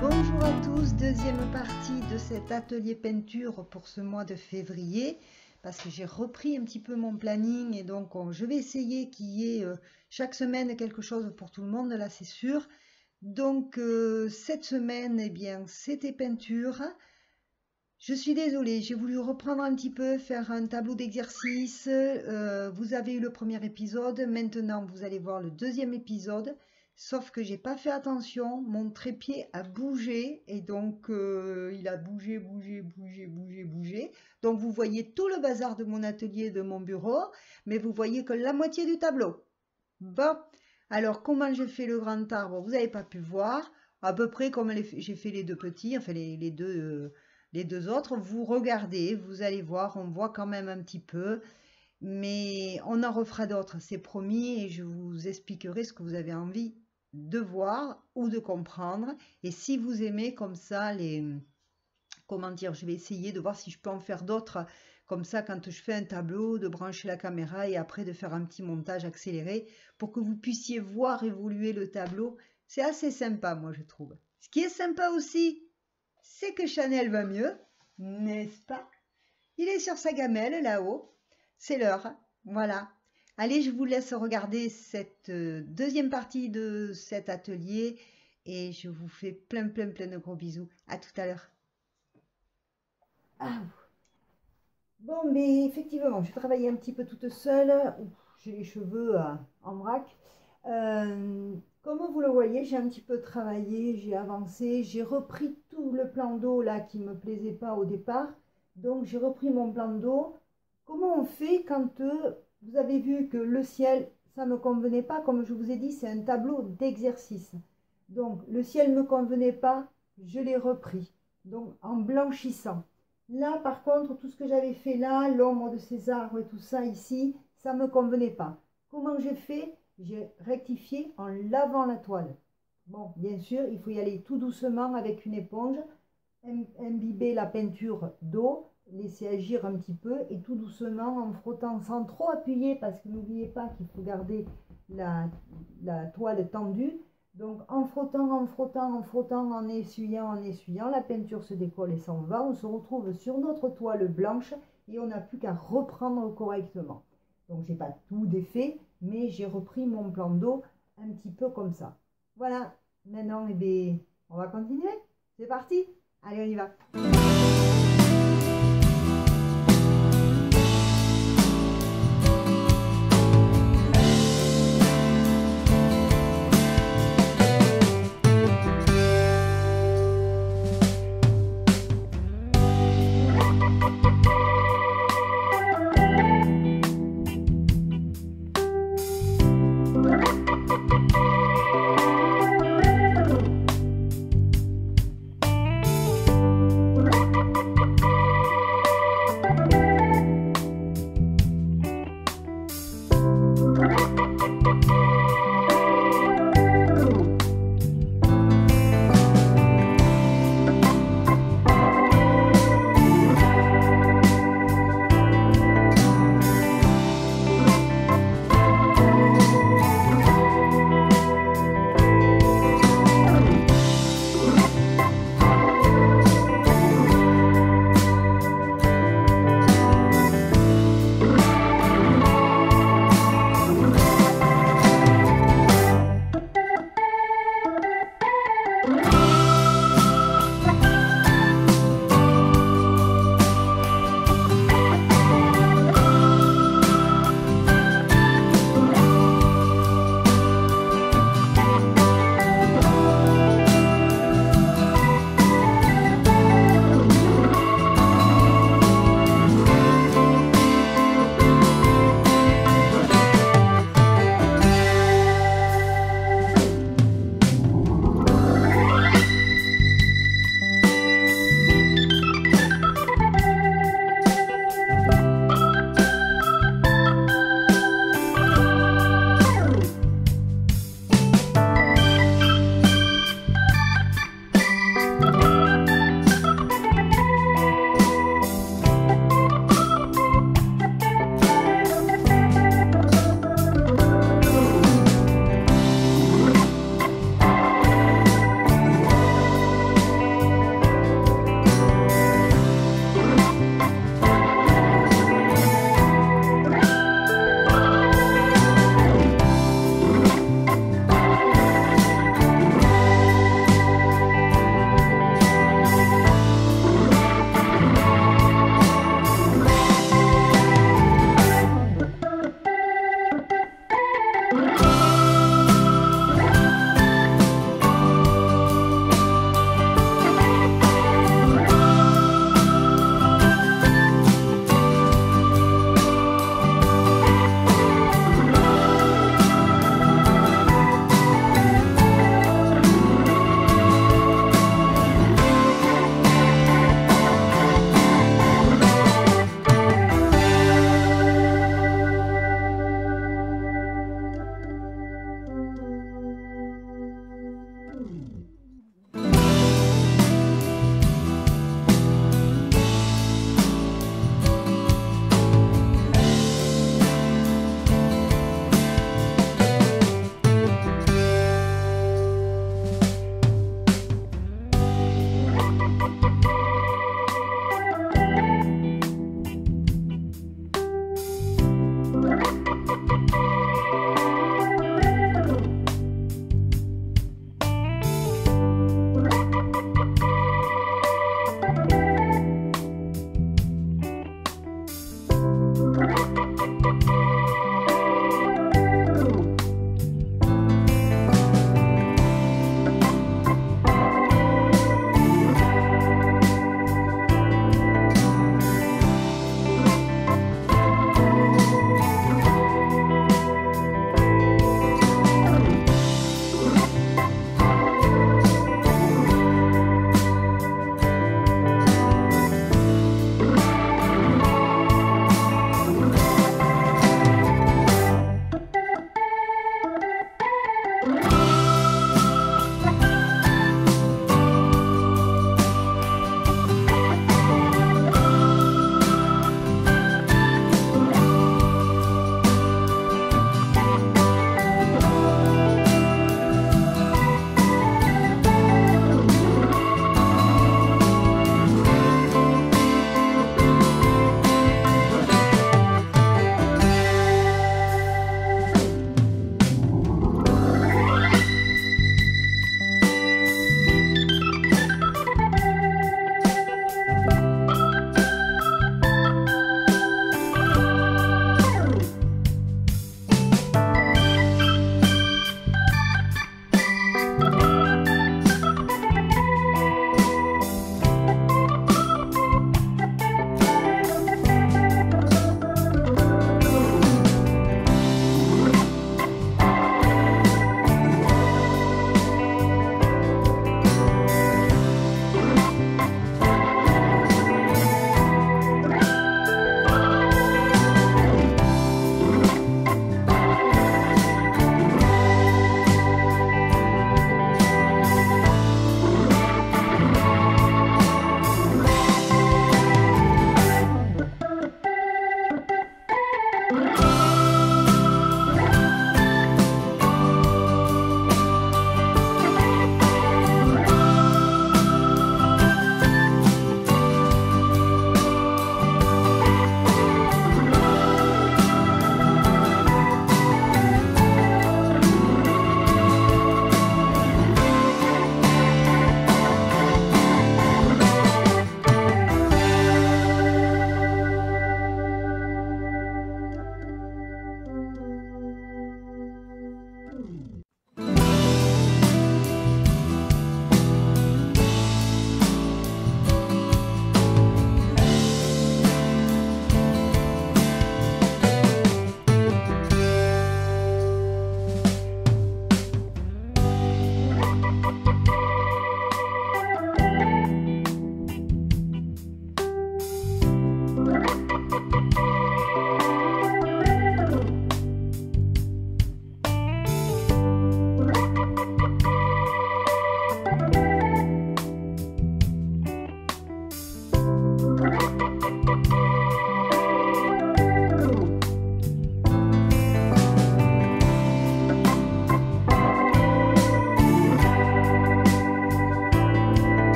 Bonjour à tous, deuxième partie de cet atelier peinture pour ce mois de février, parce que j'ai repris un petit peu mon planning et donc je vais essayer qu'il y ait chaque semaine quelque chose pour tout le monde, là c'est sûr. Donc cette semaine, eh bien, c'était peinture. Je suis désolée, j'ai voulu reprendre un petit peu, faire un tableau d'exercice. Vous avez eu le premier épisode, maintenant vous allez voir le deuxième épisode. Sauf que j'ai pas fait attention, mon trépied a bougé et donc il a bougé. Donc vous voyez tout le bazar de mon atelier, de mon bureau, mais vous voyez que la moitié du tableau. Bon, alors comment je fais le grand arbre? Vous n'avez pas pu voir, à peu près comme j'ai fait les deux petits, enfin les deux autres. Vous regardez, vous allez voir, on voit quand même un petit peu. Mais on en refera d'autres, c'est promis, et je vous expliquerai ce que vous avez envie de voir ou de comprendre. Et si vous aimez comme ça comment dire, je vais essayer de voir si je peux en faire d'autres comme ça quand je fais un tableau, de brancher la caméra et après de faire un petit montage accéléré pour que vous puissiez voir évoluer le tableau. C'est assez sympa, moi je trouve. Ce qui est sympa aussi, c'est que Chanel va mieux, n'est-ce pas? Il est sur sa gamelle là-haut. C'est l'heure, voilà. Allez, je vous laisse regarder cette deuxième partie de cet atelier et je vous fais plein de gros bisous. À tout à l'heure. Ah. Bon, mais effectivement, j'ai travaillé un petit peu toute seule. J'ai les cheveux en vrac. Comme vous le voyez, j'ai un petit peu travaillé, j'ai avancé, j'ai repris tout le plan d'eau là qui ne me plaisait pas au départ. Donc j'ai repris mon plan d'eau. Comment on fait quand vous avez vu que le ciel, ça ne me convenait pas? Comme je vous ai dit, c'est un tableau d'exercice. Donc le ciel ne me convenait pas, je l'ai repris. Donc en blanchissant. Là par contre, tout ce que j'avais fait là, l'ombre de ces arbres et tout ça ici, ça ne me convenait pas. Comment j'ai fait? J'ai rectifié en lavant la toile. Bon, bien sûr, il faut y aller tout doucement avec une éponge, imbiber la peinture d'eau, laisser agir un petit peu et tout doucement en frottant sans trop appuyer parce que n'oubliez pas qu'il faut garder la toile tendue. Donc en frottant, en essuyant, la peinture se décolle et s'en va. On se retrouve sur notre toile blanche et on n'a plus qu'à reprendre correctement. Donc j'ai pas tout défait, mais j'ai repris mon plan d'eau un petit peu comme ça. Voilà, maintenant eh bien, on va continuer. C'est parti, allez on y va.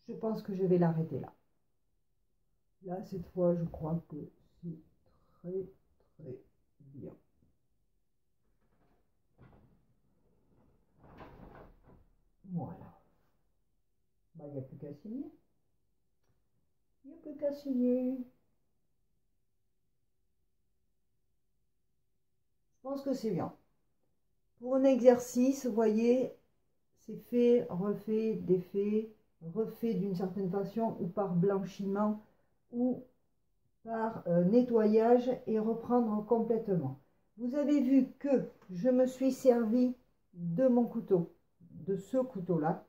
Je pense que je vais l'arrêter là. Là, cette fois, je crois que c'est très, très bien. Voilà. Bah, il n'y a plus qu'à signer. Il n'y a plus qu'à signer. Je pense que c'est bien. Pour un exercice, vous voyez, c'est fait, refait, défait, refait d'une certaine façon, ou par blanchiment, ou par nettoyage, et reprendre complètement. Vous avez vu que je me suis servi de mon couteau, de ce couteau-là.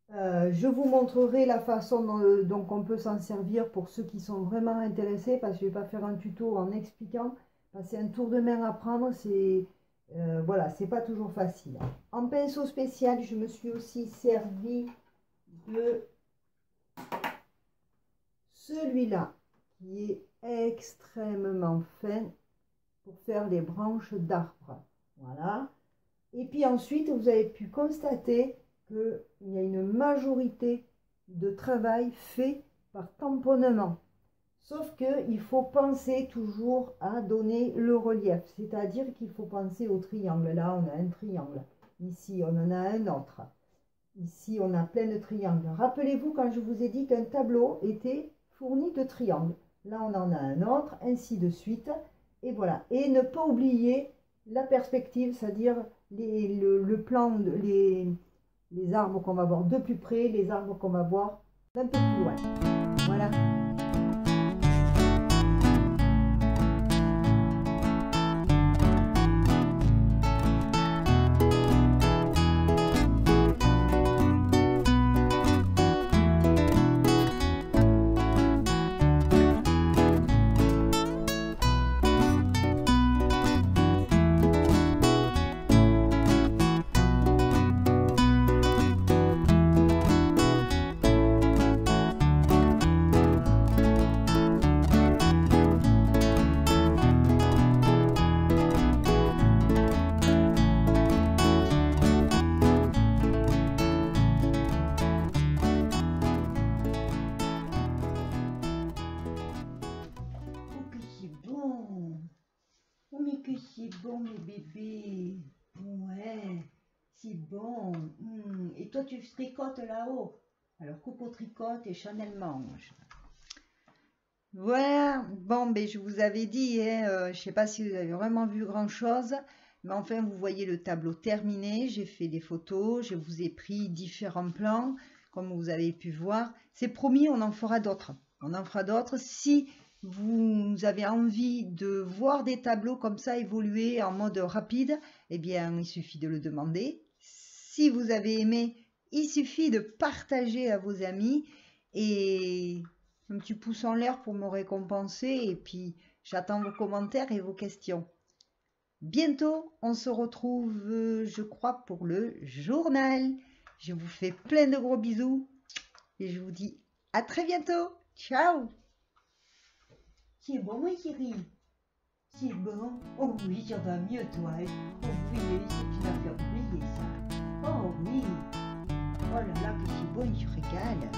Je vous montrerai la façon dont on peut s'en servir pour ceux qui sont vraiment intéressés, parce que je ne vais pas faire un tuto en expliquant. C'est un tour de main à prendre, c'est voilà, c'est pas toujours facile. En pinceau spécial, je me suis aussi servi de celui-là, qui est extrêmement fin pour faire les branches d'arbres. Voilà. Et puis ensuite, vous avez pu constater qu'il y a une majorité de travail fait par tamponnement. Sauf qu'il faut penser toujours à donner le relief, c'est-à-dire qu'il faut penser au triangle. Là, on a un triangle. Ici, on en a un autre. Ici, on a plein de triangles. Rappelez-vous quand je vous ai dit qu'un tableau était fourni de triangles. Là, on en a un autre, ainsi de suite. Et voilà. Et ne pas oublier la perspective, c'est-à-dire le plan, les arbres qu'on va voir de plus près, les arbres qu'on va voir d'un peu plus loin. Voilà. bon mes bébés. Ouais, c'est bon. Et toi tu tricotes là-haut. Alors Coco tricote et Chanel mange. Voilà, bon, ben, je vous avais dit, hein, je ne sais pas si vous avez vraiment vu grand-chose, mais enfin, vous voyez le tableau terminé. J'ai fait des photos, je vous ai pris différents plans, comme vous avez pu voir. C'est promis, on en fera d'autres. On en fera d'autres. Si vous avez envie de voir des tableaux comme ça évoluer en mode rapide, eh bien, il suffit de le demander. Si vous avez aimé, il suffit de partager à vos amis et un petit pouce en l'air pour me récompenser. Et puis, j'attends vos commentaires et vos questions. Bientôt, on se retrouve, je crois, pour le journal. Je vous fais plein de gros bisous et je vous dis à très bientôt. Ciao. C'est bon, ma chérie? C'est bon? Oh oui, ça va mieux, toi. Oh oui, c'est une affaire oubliée, ça. Oh oui. Oh là là, que c'est bon, il se régale.